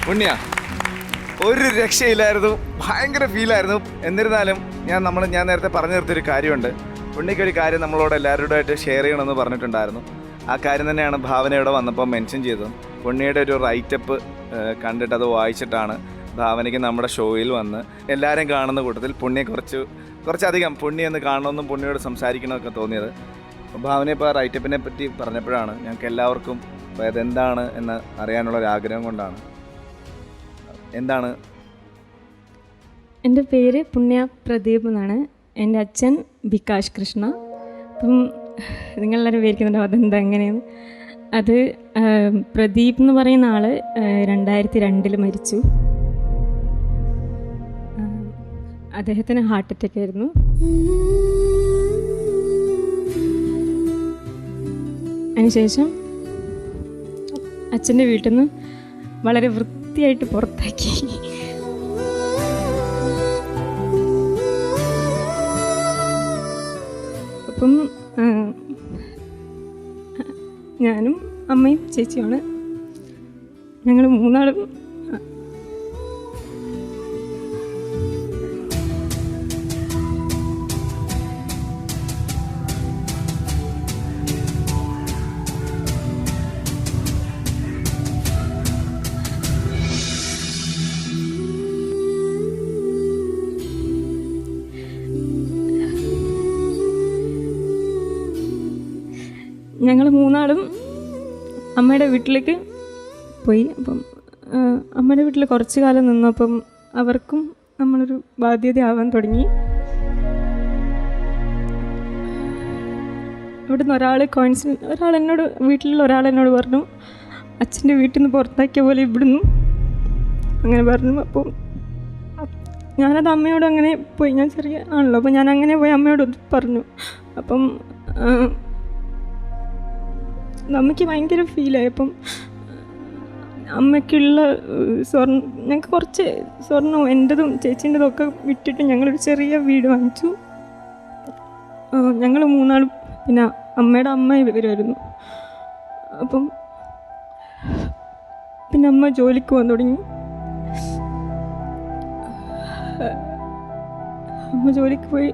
പുണ്യ ഒരു രക്ഷയില്ലായിരുന്നു, ഭയങ്കര ഫീലായിരുന്നു. എന്നിരുന്നാലും ഞാൻ നേരത്തെ പറഞ്ഞു നിർത്തിയൊരു കാര്യമുണ്ട്. പുണ്യക്കൊരു കാര്യം നമ്മളോട് എല്ലാവരോടായിട്ട് ഷെയർ ചെയ്യണമെന്ന് പറഞ്ഞിട്ടുണ്ടായിരുന്നു. ആ കാര്യം തന്നെയാണ് ഭാവനയോടെ വന്നപ്പോൾ മെൻഷൻ ചെയ്തത്. പുണ്യയുടെ ഒരു റൈറ്റപ്പ് കണ്ടിട്ട് അത് വായിച്ചിട്ടാണ് ഭാവനയ്ക്ക് നമ്മുടെ ഷോയിൽ വന്ന് എല്ലാവരും കാണുന്ന കൂട്ടത്തിൽ പുണ്യെ കുറച്ചധികം പുണ്യ എന്ന് കാണണമെന്നും പുണ്യയോട് സംസാരിക്കണമെന്നൊക്കെ തോന്നിയത്. ഭാവന ഇപ്പോൾ റൈറ്റപ്പിനെ പറ്റി പറഞ്ഞപ്പോഴാണ് ഞങ്ങൾക്ക് എല്ലാവർക്കും അതെന്താണ് എന്ന് അറിയാനുള്ളൊരാഗ്രഹം കൊണ്ടാണ്. എന്താണ്? എൻ്റെ പേര് പുണ്യ പ്രദീപ് എന്നാണ്. എൻ്റെ അച്ഛൻ വികാഷ് കൃഷ്ണ. അപ്പം നിങ്ങളെല്ലാവരും വിചാരിക്കുന്നുണ്ടോ അതെന്താ എങ്ങനെയാണ്? അത് പ്രദീപ് എന്ന് പറയുന്ന ആൾ 2002 മരിച്ചു. അദ്ദേഹത്തിന് ഹാർട്ട് അറ്റാക്ക് ആയിരുന്നു. അതിനുശേഷം അച്ഛൻ്റെ വീട്ടിൽ നിന്ന് വളരെ വൃത്തിയായിട്ട് പുറത്താക്കി. അപ്പം ഞാനും അമ്മയും ചേച്ചിയാണ്. ഞങ്ങൾ മൂന്നാളും അമ്മയുടെ വീട്ടിലേക്ക് പോയി. അപ്പം അമ്മയുടെ വീട്ടിൽ കുറച്ച് കാലം നിന്നപ്പം അവർക്കും നമ്മളൊരു ബാധ്യതയാവാൻ തുടങ്ങി. ഇവിടുന്ന് വീട്ടിലുള്ള ഒരാൾ എന്നോട് പറഞ്ഞു, അച്ഛൻ്റെ വീട്ടിൽ നിന്ന് പുറത്താക്കിയ പോലെ ഇവിടുന്ന് അങ്ങനെ പറഞ്ഞു. അപ്പം ഞാനത് അമ്മയോട് അങ്ങനെ പോയി, ഞാൻ ചെറിയ ആണല്ലോ, അപ്പം ഞാൻ അങ്ങനെ പോയി അമ്മയോട് പറഞ്ഞു. അപ്പം നമുക്ക് ഭയങ്കര ഫീലായി. അപ്പം അമ്മയ്ക്കുള്ള ഞങ്ങൾക്ക് കുറച്ച് സ്വർണ്ണവും എൻ്റെതും ചേച്ചീൻ്റെതും ഒക്കെ വിറ്റിട്ട് ഞങ്ങളൊരു ചെറിയ വീട് വാങ്ങിച്ചു. ഞങ്ങൾ മൂന്നാളും പിന്നെ അമ്മയുടെ അമ്മ വരുമായിരുന്നു. അപ്പം പിന്നെ അമ്മ ജോലിക്ക് പോകാൻ തുടങ്ങി. അമ്മ ജോലിക്ക് പോയി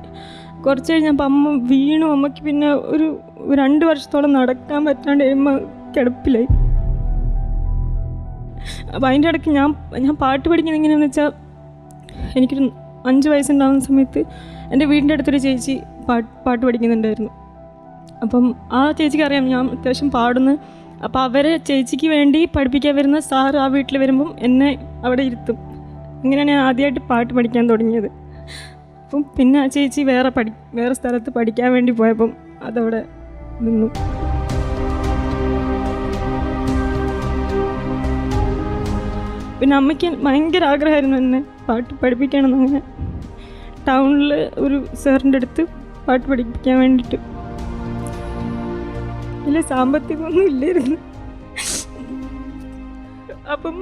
കുറച്ച് കഴിഞ്ഞപ്പോൾ അമ്മ വീണു. അമ്മയ്ക്ക് പിന്നെ ഒരു 2 വർഷത്തോളം നടക്കാൻ പറ്റാണ്ട് അമ്മ കിടപ്പിലായി. അപ്പോൾ അതിൻ്റെ ഇടയ്ക്ക് ഞാൻ പാട്ട് പഠിക്കുന്നത് എങ്ങനെയാണെന്ന് വെച്ചാൽ, എനിക്കൊരു 5 വയസ്സുണ്ടാകുന്ന സമയത്ത് എൻ്റെ വീടിൻ്റെ അടുത്തൊരു ചേച്ചി പാട്ട് പഠിക്കുന്നുണ്ടായിരുന്നു. അപ്പം ആ ചേച്ചിക്ക് അറിയാം ഞാൻ അത്യാവശ്യം പാടുന്നു. അപ്പോൾ അവരെ ചേച്ചിക്ക് വേണ്ടി പഠിപ്പിക്കാൻ വരുന്ന സാറ് ആ വീട്ടിൽ വരുമ്പം എന്നെ അവിടെ ഇരുത്തും. അങ്ങനെയാണ് ഞാൻ ആദ്യമായിട്ട് പാട്ട് പഠിക്കാൻ തുടങ്ങിയത്. അപ്പം പിന്നെ ആ ചേച്ചി വേറെ സ്ഥലത്ത് പഠിക്കാൻ വേണ്ടി പോയപ്പം അതവിടെ നിന്നു. പിന്നെ അമ്മയ്ക്ക് ഭയങ്കര ആഗ്രഹമായിരുന്നു എന്നെ പാട്ട് പഠിപ്പിക്കണം. അങ്ങനെ ടൗണിൽ ഒരു സാറിൻ്റെ അടുത്ത് പാട്ട് പഠിപ്പിക്കാൻ വേണ്ടിയിട്ട്. വലിയ സാമ്പത്തികമൊന്നും ഇല്ലായിരുന്നു. അപ്പം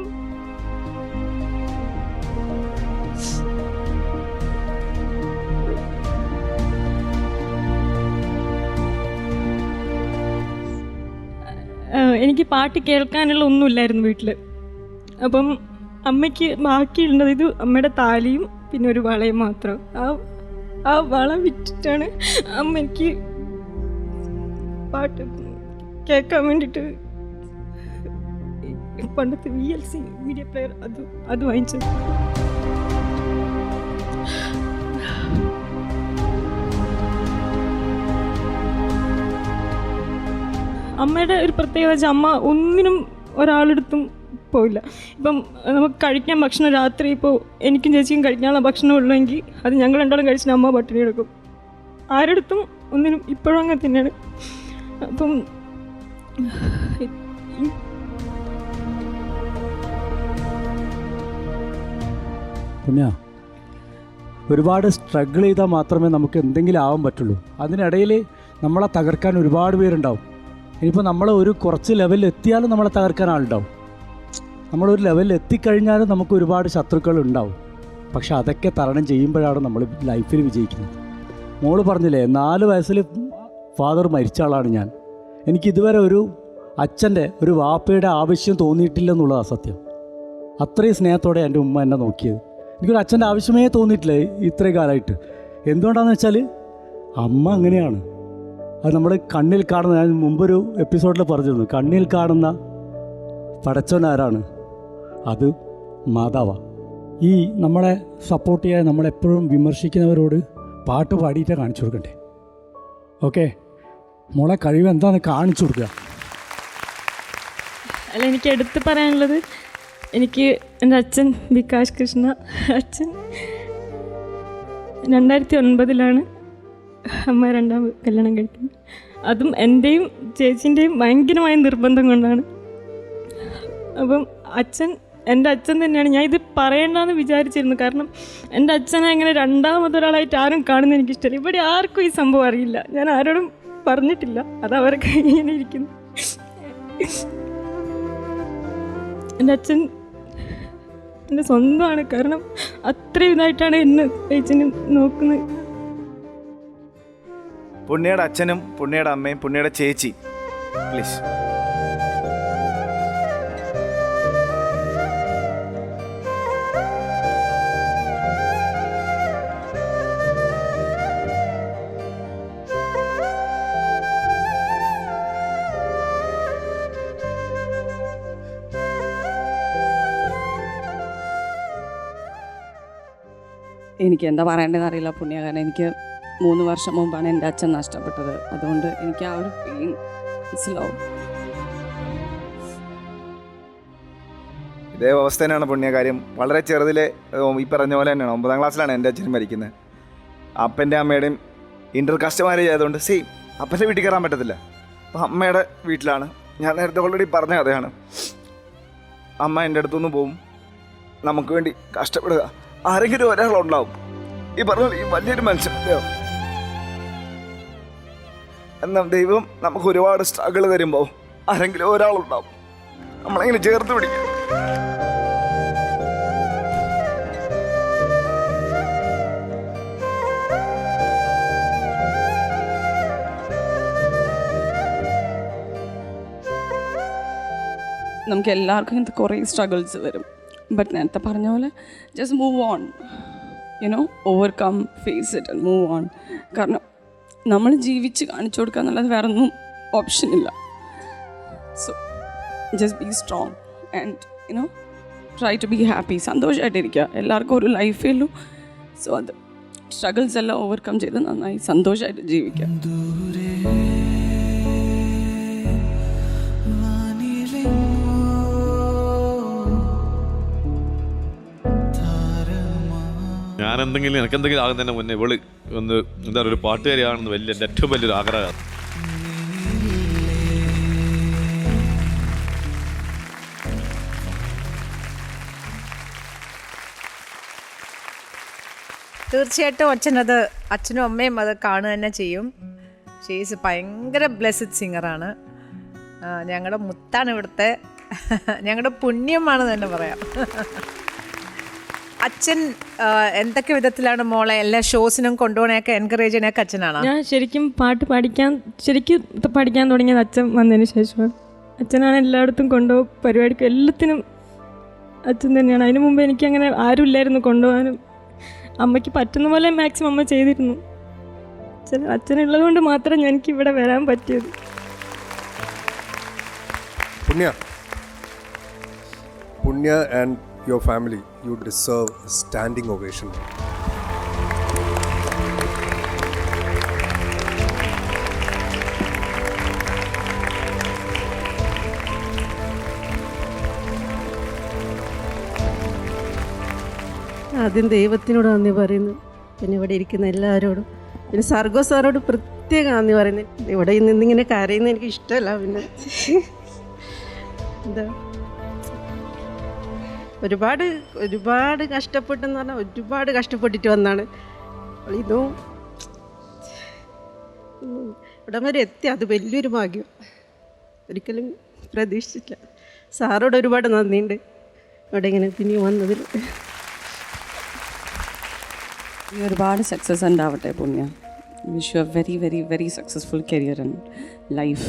എനിക്ക് പാട്ട് കേൾക്കാനുള്ള ഒന്നുമില്ലായിരുന്നു വീട്ടിൽ. അപ്പം അമ്മയ്ക്ക് ബാക്കിയുള്ളത് ഇത് അമ്മയുടെ താലിയും പിന്നെ ഒരു വളയും മാത്രം. ആ വള വിറ്റിട്ടാണ് അമ്മയ്ക്ക് പാട്ട് കേൾക്കാൻ വേണ്ടിയിട്ട് പണ്ടത്തെ VLC മീഡിയ പ്ലെയർ അത് വാങ്ങിച്ചത്. അമ്മയുടെ ഒരു പ്രത്യേകത വെച്ചാൽ അമ്മ ഒന്നിനും ഒരാളെടുത്തും പോയില്ല. ഇപ്പം നമുക്ക് കഴിക്കാൻ ഭക്ഷണം രാത്രി ഇപ്പോൾ എനിക്കും ചേച്ചിക്കും കഴിക്കാനുള്ള ഭക്ഷണം ഉള്ളെങ്കിൽ അത് ഞങ്ങൾ രണ്ടാളും കഴിച്ചിട്ട് അമ്മ പട്ടിണി എടുക്കും. ആരെടുത്തും ഒന്നിനും ഇപ്പോഴും അങ്ങനെ തന്നെയാണ്. അപ്പം പിന്നെ ഒരുപാട് സ്ട്രഗിൾ ചെയ്താൽ മാത്രമേ നമുക്ക് എന്തെങ്കിലും ആവാൻ പറ്റുള്ളൂ. അതിനിടയിൽ നമ്മളെ തകർക്കാൻ ഒരുപാട് പേരുണ്ടാവും. ഇനിയിപ്പോൾ നമ്മൾ കുറച്ച് ലെവലിൽ എത്തിയാലും നമ്മളെ തകർക്കാൻ ആളുണ്ടാവും. നമ്മളൊരു ലെവലിൽ എത്തിക്കഴിഞ്ഞാലും നമുക്ക് ഒരുപാട് ശത്രുക്കൾ ഉണ്ടാവും. പക്ഷെ അതൊക്കെ തരണം ചെയ്യുമ്പോഴാണ് നമ്മൾ ലൈഫിൽ വിജയിക്കുന്നത്. മോള് പറഞ്ഞില്ലേ 4 വയസ്സിൽ ഫാദർ മരിച്ച ആളാണ് ഞാൻ. എനിക്കിതുവരെ ഒരു അച്ഛൻ്റെ ഒരു വാപ്പയുടെ ആവശ്യം തോന്നിയിട്ടില്ലെന്നുള്ളതാണ് സത്യം. അത്രയും സ്നേഹത്തോടെ എൻ്റെ ഉമ്മ എന്നെ നോക്കിയത്. എനിക്കൊരു അച്ഛൻ്റെ ആവശ്യമേ തോന്നിയിട്ടില്ല ഇത്രയും കാലമായിട്ട്. എന്തുകൊണ്ടാണെന്ന് വെച്ചാൽ അമ്മ അങ്ങനെയാണ്. അത് നമ്മൾ കണ്ണിൽ കാണുന്ന, ഞാൻ മുമ്പൊരു എപ്പിസോഡിൽ പറഞ്ഞിരുന്നു, കണ്ണിൽ കാണുന്ന പടച്ചവൻ ആരാണ്? അത് മാതാവാണ്. ഈ നമ്മളെ സപ്പോർട്ട് ചെയ്യാൻ നമ്മളെപ്പോഴും വിമർശിക്കുന്നവരോട് പാട്ട് പാടിയിട്ടേ കാണിച്ചു കൊടുക്കണ്ടേ. ഓക്കെ, മോളെ കഴിവ് എന്താണെന്ന് കാണിച്ചു കൊടുക്കുക. അല്ല, എനിക്ക് എടുത്ത് പറയാനുള്ളത്, എനിക്ക് എൻ്റെ അച്ഛൻ വികാസ് കൃഷ്ണ, അച്ഛൻ 2009 അമ്മ രണ്ടാം കല്യാണം കഴിക്കുന്നത്. അതും എൻ്റെയും ചേച്ചീൻ്റെയും ഭയങ്കരമായ നിർബന്ധം കൊണ്ടാണ്. അപ്പം എൻ്റെ അച്ഛൻ തന്നെയാണ്. ഞാൻ ഇത് പറയണ്ടെന്ന് വിചാരിച്ചിരുന്നു, കാരണം എൻ്റെ അച്ഛനെ അങ്ങനെ രണ്ടാമതൊരാളായിട്ട് ആരും കാണുന്നത് എനിക്കിഷ്ടമല്ല. ഇവിടെ ആർക്കും ഈ സംഭവം അറിയില്ല, ഞാൻ ആരോടും പറഞ്ഞിട്ടില്ല, അത് അവരൊക്കെ ഇങ്ങനെ ഇരിക്കുന്നു. എൻ്റെ അച്ഛൻ എൻ്റെ സ്വന്തമാണ്, കാരണം അത്രയും ഇതായിട്ടാണ് എന്നെ ചേച്ചിനെ നോക്കുന്നത്. പുണ്യയുടെ അച്ഛനും പുണ്യയുടെ അമ്മയും പുണ്യയുടെ ചേച്ചി പ്ലീസ്. എനിക്ക് എന്താ പറയേണ്ടതെന്ന് അറിയില്ല പുണ്യ, കാരണം എനിക്ക് 3 വർഷം മുമ്പാണ് എൻ്റെ അച്ഛൻ നഷ്ടപ്പെട്ടത്. അതുകൊണ്ട് എനിക്ക് ആ ഒരു പെയിൻ മനസ്സിലാവും. ഇതേ അവസ്ഥ തന്നെയാണ് പുണ്യ. കാര്യം വളരെ ചെറുതിലെ ഈ പറഞ്ഞ പോലെ തന്നെയാണ്. 9ാം ക്ലാസ്സിലാണ് എൻ്റെ അച്ഛനും മരിക്കുന്നത്. അപ്പൻ്റെ അമ്മയുടെയും ഇൻ്റർ കാസ്റ്റ് മാരേജ് ആയതുകൊണ്ട് സെയിം അപ്പൻ്റെ വീട്ടിൽ കയറാൻ പറ്റത്തില്ല. അപ്പം അമ്മയുടെ വീട്ടിലാണ്. ഞാൻ നേരത്തെ ഓൾറെഡി പറഞ്ഞ കഥയാണ്. അമ്മ എൻ്റെ അടുത്തുനിന്ന് പോവും, നമുക്ക് വേണ്ടി കഷ്ടപ്പെടുക, ആരെങ്കിലും ഒരാളുണ്ടാവും. ഈ പറഞ്ഞ ഈ വലിയൊരു മനുഷ്യൻ എന്നാൽ ദൈവം നമുക്ക് ഒരുപാട് സ്ട്രഗിൾ തരുമ്പോൾ ആരെങ്കിലും ഒരാളുണ്ടാവും നമ്മളെങ്ങനെ ചേർത്ത് പിടിക്കും. നമുക്ക് എല്ലാവർക്കും ഇങ്ങനത്തെ കുറേ സ്ട്രഗിൾസ് വരും. ബട്ട് നേരത്തെ പറഞ്ഞ പോലെ just move on, overcome, face it and move on. കാരണം നമ്മൾ ജീവിച്ച് കാണിച്ചു കൊടുക്കുക എന്നുള്ളത് വേറെ ഒന്നും ഓപ്ഷനില്ല. So just be strong and try to be happy. സന്തോഷമായിട്ടിരിക്കുക. എല്ലാവർക്കും ഒരു ലൈഫേ ഉള്ളൂ. സോ അത് സ്ട്രഗിൾസ് എല്ലാം ഓവർകം ചെയ്ത് നന്നായി സന്തോഷമായിട്ട് ജീവിക്കുക. ഞാൻ എനിക്കെന്തെങ്കിലും ആകുന്നതിന് മുന്നേ ഇവള് ഒന്ന് എന്താ പറയുക, ഒരു പാട്ടുകാരിയാണെന്ന് എൻ്റെ ഏറ്റവും വലിയൊരു ആഗ്രഹമാണ്. തീർച്ചയായിട്ടും അച്ഛനും അമ്മയും അത് കാണുക തന്നെ ചെയ്യും. ഷീസ് ഭയങ്കര ബ്ലെസ്ഡ് സിംഗറാണ്. ഞങ്ങളുടെ മുത്താണ് ഇവിടുത്തെ, ഞങ്ങളുടെ പുണ്യമാണ് തന്നെ പറയാം. അച്ഛൻ എന്തൊക്കെ വിധത്തിലാണ് മോളെ എല്ലാ ഷോസിനും കൊണ്ടുപോകണയൊക്കെ എൻകറേജ് ചെയ്യണയൊക്കെ അച്ഛനാണ്? ഞാൻ ശരിക്കും ശരിക്കും പഠിക്കാൻ തുടങ്ങിയത് അച്ഛൻ വന്നതിന് ശേഷമാണ്. അച്ഛനാണ് എല്ലായിടത്തും കൊണ്ടുപോകും, പരിപാടിക്കും എല്ലാത്തിനും അച്ഛൻ തന്നെയാണ്. അതിനു മുമ്പ് എനിക്കങ്ങനെ ആരും ഇല്ലായിരുന്നു കൊണ്ടുപോകാനും. അമ്മയ്ക്ക് പറ്റുന്ന പോലെ മാക്സിമം അമ്മ ചെയ്തിരുന്നു. അച്ഛനുള്ളത് കൊണ്ട് മാത്രം എനിക്ക് ഇവിടെ വരാൻ പറ്റിയത്. Punya and your family, you deserve a standing ovation. ആദ്യം ദൈവത്തിനോട് നന്ദി പറയുന്നു, പിന്നെ ഇവിടെ ഇരിക്കുന്ന എല്ലാവരോടും, പിന്നെ സർഗോ സാറോട് പ്രത്യേകം നന്ദി പറയുന്നു. ഇവിടെ നിന്നിങ്ങനെ കരയുന്നത് എനിക്ക് ഇഷ്ടമല്ല. പിന്നെ എന്താ ഒരുപാട് കഷ്ടപ്പെട്ടെന്ന് പറഞ്ഞാൽ ഒരുപാട് കഷ്ടപ്പെട്ടിട്ട് വന്നാണ് ഇതും ഇവിടം വരെ എത്തി. അത് വലിയൊരു ഭാഗ്യം, ഒരിക്കലും പ്രതീക്ഷിച്ചില്ല. സാറോട് ഒരുപാട് നന്ദിയുണ്ട് ഇവിടെ ഇങ്ങനെ പിന്നെ വന്നതിൽ. ഒരുപാട് സക്സസ് ഉണ്ടാവട്ടെ പുണ്യ. Wish you A very very very successful career in life.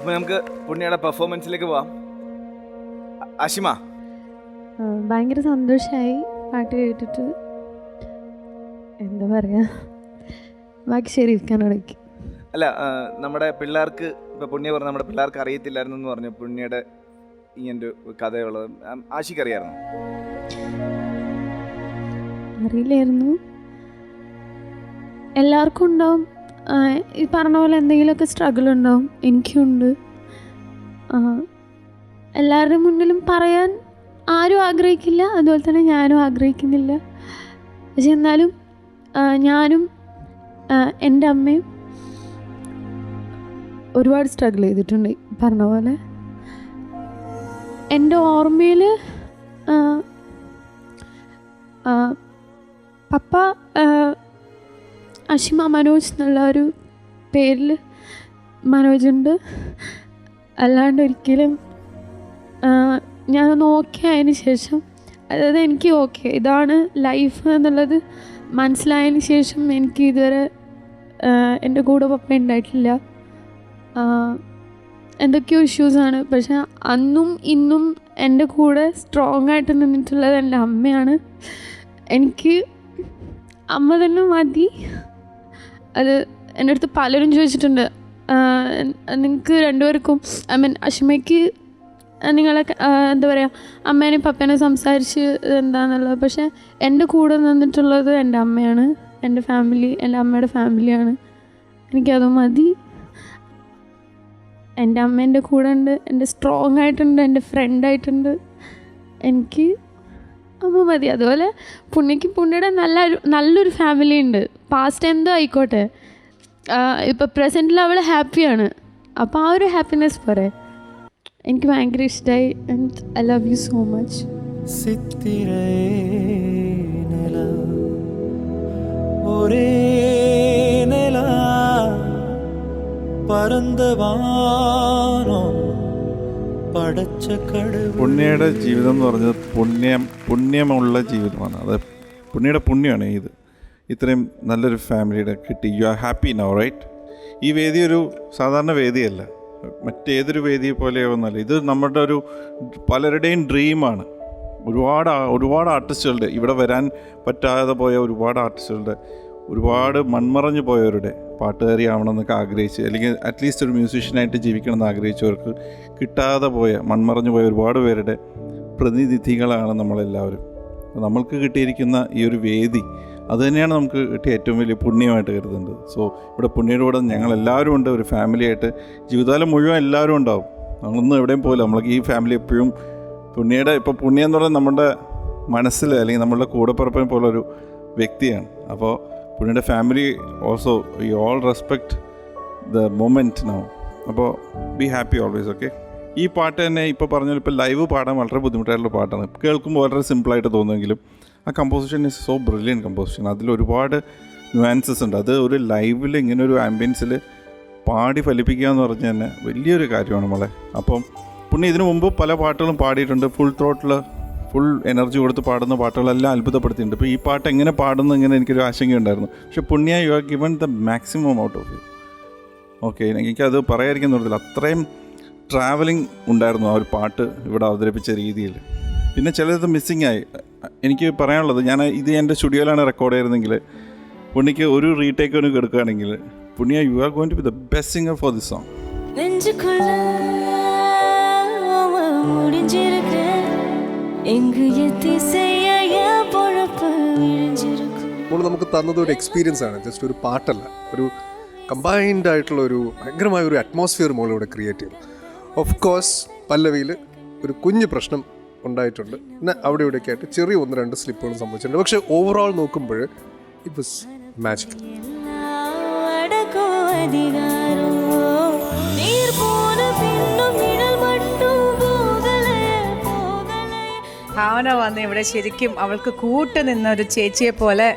അപ്പം നമുക്ക് പുണ്യയുടെ പെർഫോമൻസിലേക്ക് പോവാം. അഷിമ, ഭയങ്കര സന്തോഷമായി പാട്ട് കേട്ടിട്ട്. എന്താ പറയുക, ബാക്കി ശരിക്കാനോടേക്ക്. അല്ല, നമ്മുടെ പിള്ളേർക്ക് ഇപ്പം പുണ്യ പറഞ്ഞു നമ്മുടെ പിള്ളേർക്ക് അറിയത്തില്ലായിരുന്നു എന്ന് പറഞ്ഞു പുണ്യയുടെ ഇങ്ങനൊരു കഥയുള്ളത്. ആഷിക്ക് അറിയാമായിരുന്നു? അറിയില്ലായിരുന്നു. എല്ലാവർക്കും ഉണ്ടാവും ഈ പറഞ്ഞ പോലെ എന്തെങ്കിലുമൊക്കെ സ്ട്രഗിൾ ഉണ്ടാവും. എനിക്കുണ്ട്. എല്ലാവരുടെ മുന്നിലും പറയാൻ ആരും ആഗ്രഹിക്കില്ല, അതുപോലെ തന്നെ ഞാനും ആഗ്രഹിക്കുന്നില്ല. പക്ഷെ എന്നാലും ഞാനും എൻ്റെ അമ്മയും ഒരുപാട് സ്ട്രഗിൾ ചെയ്തിട്ടുണ്ട്. പറഞ്ഞ പോലെ എൻ്റെ ഓർമ്മയിൽ പപ്പ അഷിമ മനോജ് എന്നുള്ള ഒരു പേരിൽ മനോജുണ്ട്. അല്ലാണ്ട് ഒരിക്കലും ഞാനൊന്ന് ഓക്കെ ആയതിന് ശേഷം, അതായത് എനിക്ക് ഓക്കെ ഇതാണ് ലൈഫ് എന്നുള്ളത് മനസ്സിലായതിന് ശേഷം എനിക്ക് ഇതുവരെ എൻ്റെ കൂടെ പപ്പ ഉണ്ടായിട്ടില്ല. എന്തൊക്കെയോ ഇഷ്യൂസാണ്. പക്ഷെ അന്നും ഇന്നും എൻ്റെ കൂടെ സ്ട്രോങ് ആയിട്ട് നിന്നിട്ടുള്ളത് എൻ്റെ അമ്മയാണ്. എനിക്ക് അമ്മ തന്നെ മതി. അത് എൻ്റെ അടുത്ത് പലരും ചോദിച്ചിട്ടുണ്ട്, നിങ്ങൾക്ക് രണ്ടുപേർക്കും ഐ മീൻ അഷിമയ്ക്ക് നിങ്ങളെ എന്താ പറയുക അമ്മേനെയും പപ്പേനെയും സംസാരിച്ച് എന്താണെന്നുള്ളത്. പക്ഷേ എൻ്റെ കൂടെ നിന്നിട്ടുള്ളത് എൻ്റെ അമ്മയാണ്, എൻ്റെ ഫാമിലി, എൻ്റെ അമ്മയുടെ ഫാമിലിയാണ്. എനിക്കത് മതി. എൻ്റെ അമ്മ എൻ്റെ കൂടെ ഉണ്ട്, എൻ്റെ സ്ട്രോങ് ആയിട്ടുണ്ട്, എൻ്റെ ഫ്രണ്ടായിട്ടുണ്ട്. എനിക്ക് അമ്മ മതി. അതുപോലെ പുണ്യയ്ക്ക് പുണ്യയുടെ നല്ലൊരു ഫാമിലി ഉണ്ട്. പാസ്റ്റ് എന്തോ ആയിക്കോട്ടെ, ഇപ്പോൾ പ്രസൻറ്റിൽ അവൾ ഹാപ്പിയാണ്. അപ്പോൾ ആ ഒരു ഹാപ്പിനെസ് പോരെ. എനിക്ക് ഭയങ്കര ഇഷ്ടമായി. And I love you so much. പുണ്യയുടെ ജീവിതം എന്ന് പറഞ്ഞത് പുണ്യമുള്ള ജീവിതമാണ്. അത് പുണ്യയുടെ പുണ്യമാണ് ഇത്. ഇത്രയും നല്ലൊരു ഫാമിലിയുടെ കിട്ടി. You are happy now, right? ഈ വേദി ഒരു സാധാരണ വേദിയല്ല, മറ്റേതൊരു വേദിയെ പോലെയൊന്നല്ല. ഇത് നമ്മുടെ ഒരു പലരുടെയും ഡ്രീമാണ്. ഒരുപാട് ആർട്ടിസ്റ്റുകളുടെ, ഇവിടെ വരാൻ പറ്റാതെ പോയ ഒരുപാട് ആർട്ടിസ്റ്റുകളുടെ, ഒരുപാട് മൺമറഞ്ഞു പോയവരുടെ പാട്ടുകാരിയാവണമെന്നൊക്കെ ആഗ്രഹിച്ച്, അല്ലെങ്കിൽ അറ്റ്ലീസ്റ്റ് ഒരു മ്യൂസീഷ്യനായിട്ട് ജീവിക്കണമെന്ന് ആഗ്രഹിച്ചവർക്ക് കിട്ടാതെ പോയ, മൺമറഞ്ഞു പോയ ഒരുപാട് പേരുടെ പ്രതിനിധികളാണ് നമ്മളെല്ലാവരും. നമ്മൾക്ക് കിട്ടിയിരിക്കുന്ന ഈ ഒരു വേദി, അതുതന്നെയാണ് നമുക്ക് കിട്ടിയ ഏറ്റവും വലിയ പുണ്യമായിട്ട് കരുതുന്നത്. സോ ഇവിടെ പുണ്യയുടെ കൂടെ ഞങ്ങളെല്ലാവരും ഉണ്ട്, ഒരു ഫാമിലിയായിട്ട്. ജീവിതകാലം മുഴുവൻ എല്ലാവരും ഉണ്ടാവും. നമ്മളൊന്നും എവിടെയും പോയില്ല. നമ്മൾക്ക് ഈ ഫാമിലി എപ്പോഴും പുണ്യയുടെ, ഇപ്പോൾ പുണ്യം എന്ന് പറയുന്നത് നമ്മുടെ മനസ്സിൽ അല്ലെങ്കിൽ നമ്മളുടെ കൂടെപ്പിറപ്പിനെ പോലൊരു വ്യക്തിയാണ്. അപ്പോൾ പുണ്യയുടെ family also we all respect the moment now. അപ്പോൾ ബി ഹാപ്പി ഓൾവേസ്. ഓക്കെ, ഈ പാട്ട് തന്നെ ഇപ്പോൾ പറഞ്ഞാൽ ഇപ്പോൾ ലൈവ് പാടാൻ വളരെ ബുദ്ധിമുട്ടായിട്ടുള്ള പാട്ടാണ്. കേൾക്കുമ്പോൾ വളരെ സിമ്പിളായിട്ട് തോന്നുമെങ്കിലും ആ composition is so brilliant composition. അതിലൊരുപാട് ന്യൂആൻസസ് ഉണ്ട്. അത് ഒരു ലൈവിൽ ഇങ്ങനെ ഒരു ആംബിയൻസിൽ പാടി ഫലിപ്പിക്കുക എന്ന് പറഞ്ഞാൽ തന്നെ വലിയൊരു കാര്യമാണ് നമ്മളെ. അപ്പം പുണ്യ ഇതിനു മുമ്പ് പല പാട്ടുകളും പാടിയിട്ടുണ്ട്. ഫുൾ ത്രോട്ടിൽ ഫുൾ എനർജി കൊടുത്ത് പാടുന്ന പാട്ടുകളെല്ലാം അത്ഭുതപ്പെടുത്തിയിട്ടുണ്ട്. ഇപ്പോൾ ഈ പാട്ട് എങ്ങനെ പാടുന്നു ഇങ്ങനെ എനിക്കൊരു ആശങ്കയുണ്ടായിരുന്നു. പക്ഷേ Punya you are given the maximum out of you. Okay, എനിക്കത് പറയാതിരിക്കാൻ തോന്നത്തില്ല. അത്രയും ട്രാവലിംഗ് ഉണ്ടായിരുന്നു ആ ഒരു പാട്ട് ഇവിടെ അവതരിപ്പിച്ച രീതിയിൽ. പിന്നെ ചിലത് മിസ്സിങ് ആയി. എനിക്ക് പറയാനുള്ളത്, ഇത് എൻ്റെ സ്റ്റുഡിയോയിലാണ് റെക്കോർഡ് ചെയ്തിരുന്നെങ്കിൽ പുണ്യക്ക് ഒരു റീടേക്ക് ഒന്ന് എടുക്കുകയാണെങ്കിൽ, Punya you are going to be the best singer for this song. നമുക്ക് തന്നത് ഒരു എക്സ്പീരിയൻസ് ആണ്, ജസ്റ്റ് ഒരു പാട്ടല്ല. ഒരു കമ്പൈൻഡ് ആയിട്ടുള്ള ഒരു ഭയങ്കരമായ ഒരു അറ്റ്മോസ്ഫിയർ മോളിവിടെ ക്രിയേറ്റ് ചെയ്തു. ഓഫ് കോഴ്സ് പല്ലവിയിൽ ഒരു കുഞ്ഞു പ്രശ്നം ഉണ്ടായിട്ടുണ്ട്. പിന്നെ അവിടെ ഇവിടെയൊക്കെ ആയിട്ട് ചെറിയ 1-2 സ്ലിപ്പുകളും സംഭവിച്ചിട്ടുണ്ട്. പക്ഷേ ഓവറോൾ നോക്കുമ്പോൾ ഇറ്റ് വാസ് മാജിക്കൽ. ഭാവന വന്ന് ഇവിടെ ശരിക്കും അവൾക്ക് കൂട്ട് നിന്ന ഒരു ചേച്ചിയെ പോലെ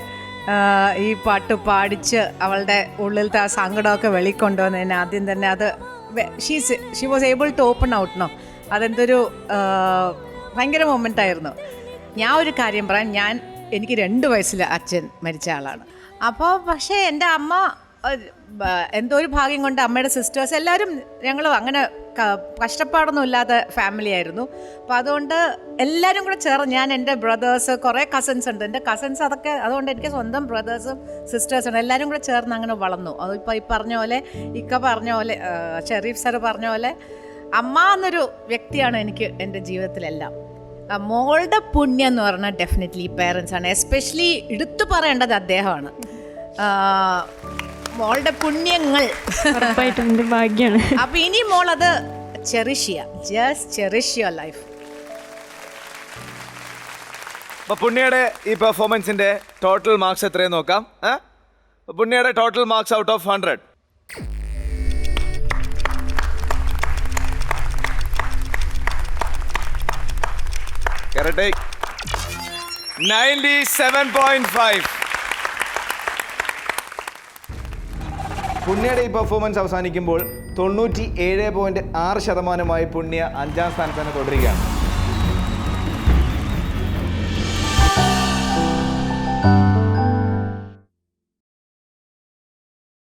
ഈ പാട്ട് പാടിച്ച് അവളുടെ ഉള്ളിലത്തെ ആ സങ്കടമൊക്കെ വെളിക്കൊണ്ടുവന്നതിന് ആദ്യം തന്നെ അത് she was able to open out. No, അതെന്തൊരു ഭയങ്കര മൊമെൻ്റ് ആയിരുന്നു. ഞാൻ ഒരു കാര്യം പറയാം, എനിക്ക് 2 വയസ്സിൽ അച്ഛൻ മരിച്ച ആളാണ്. അപ്പോൾ പക്ഷേ എൻ്റെ അമ്മ എന്തോ ഒരു ഭാഗ്യം കൊണ്ട് അമ്മയുടെ സിസ്റ്റേഴ്സ് എല്ലാവരും ഞങ്ങൾ അങ്ങനെ കഷ്ടപ്പാടൊന്നും ഇല്ലാത്ത ഫാമിലി ആയിരുന്നു. അപ്പോൾ അതുകൊണ്ട് എല്ലാവരും കൂടെ ചേർന്ന്, ഞാൻ എൻ്റെ ബ്രദേഴ്സ്, കുറേ കസിൻസ് ഉണ്ട്, എൻ്റെ കസിൻസ് അതൊക്കെ, അതുകൊണ്ട് എനിക്ക് സ്വന്തം ബ്രദേഴ്സും സിസ്റ്റേഴ്സും എല്ലാവരും കൂടെ ചേർന്ന് അങ്ങനെ വളർന്നു. അതിപ്പോൾ ഈ പറഞ്ഞ പോലെ, ഇക്ക പറഞ്ഞ പോലെ, ഷെരീഫ് സാർ പറഞ്ഞ പോലെ, അമ്മ എന്നൊരു വ്യക്തിയാണ് എനിക്ക് എൻ്റെ ജീവിതത്തിലെല്ലാം. മോളുടെ പുണ്യം എന്ന് പറഞ്ഞാൽ ഡെഫിനറ്റ്ലി പേരൻസ് ആണ്. എസ്പെഷ്യലി എടുത്തു പറയേണ്ടത് അദ്ദേഹമാണ്. മോളുടെ പുണ്യങ്ങൾ ഉറപ്പായിട്ടും എൻ്റെ ഭാഗ്യമാണ്. അപ്പൊ ഇനി മോൾ അത് ചെറിഷ് ചെയ്യുക. Just cherish your life. അപ്പൊ പുണ്യയുടെ ഈ പെർഫോമൻസിന്റെ ടോട്ടൽ മാർക്സ് എത്രയും നോക്കാം. പുണ്യയുടെ total marks out of 100. Correct 97.5. പുണ്യയുടെ ഈ പെർഫോമൻസ് അവസാനിക്കുമ്പോൾ 97.6% പുണ്യ 5ാം സ്ഥാനത്ത് തന്നെ തുടരുകയാണ്.